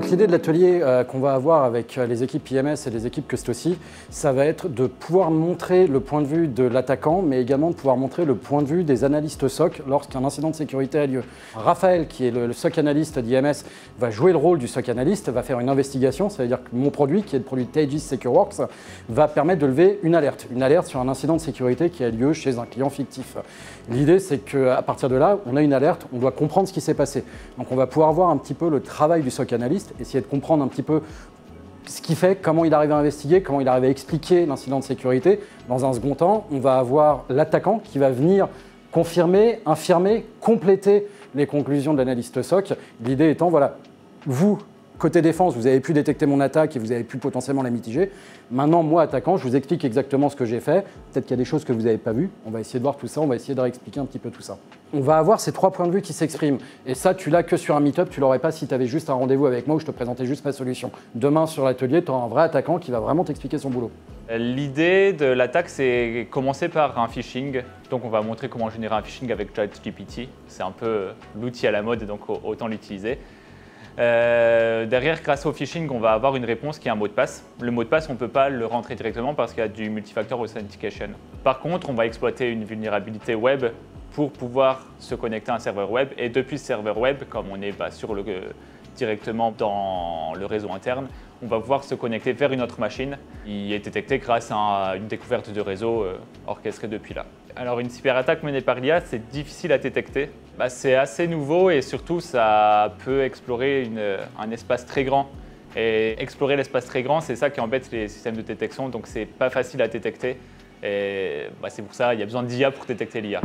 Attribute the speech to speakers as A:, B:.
A: Donc l'idée de l'atelier qu'on va avoir avec les équipes IMS et les équipes Custocy, ça va être de pouvoir montrer le point de vue de l'attaquant, mais également de pouvoir montrer le point de vue des analystes SOC lorsqu'un incident de sécurité a lieu. Raphaël, qui est le SOC analyste d'IMS, va jouer le rôle du SOC analyste, va faire une investigation, ça veut dire que mon produit, qui est le produit Taegis SecureWorks, va permettre de lever une alerte sur un incident de sécurité qui a lieu chez un client fictif. L'idée, c'est qu'à partir de là, on a une alerte, on doit comprendre ce qui s'est passé. Donc on va pouvoir voir un petit peu le travail du SOC analyste, essayer de comprendre un petit peu ce qu'il fait, comment il arrive à investiguer, comment il arrive à expliquer l'incident de sécurité. Dans un second temps, on va avoir l'attaquant qui va venir confirmer, infirmer, compléter les conclusions de l'analyste SOC. L'idée étant, voilà, vous, côté défense, vous avez pu détecter mon attaque et vous avez pu potentiellement la mitiger. Maintenant, moi, attaquant, je vous explique exactement ce que j'ai fait. Peut-être qu'il y a des choses que vous n'avez pas vues. On va essayer de voir tout ça, on va essayer de réexpliquer un petit peu tout ça. On va avoir ces trois points de vue qui s'expriment. Et ça, tu l'as que sur un meet-up, tu l'aurais pas si tu avais juste un rendez-vous avec moi où je te présentais juste ma solution. Demain, sur l'atelier, tu auras un vrai attaquant qui va vraiment t'expliquer son boulot.
B: L'idée de l'attaque, c'est commencer par un phishing. Donc on va montrer comment générer un phishing avec ChatGPT. C'est un peu l'outil à la mode, donc autant l'utiliser. Derrière, grâce au phishing, on va avoir une réponse qui est un mot de passe. Le mot de passe, on ne peut pas le rentrer directement parce qu'il y a du multifactor authentication. Par contre, on va exploiter une vulnérabilité web pour pouvoir se connecter à un serveur web. Et depuis ce serveur web, comme on est directement dans le réseau interne, on va pouvoir se connecter vers une autre machine qui est détectée grâce à une découverte de réseau orchestrée depuis là. Alors une cyberattaque menée par l'IA, c'est difficile à détecter. C'est assez nouveau et surtout ça peut explorer un espace très grand. Et explorer l'espace très grand, c'est ça qui embête les systèmes de détection, donc c'est pas facile à détecter. Et c'est pour ça qu'il y a besoin d'IA pour détecter l'IA.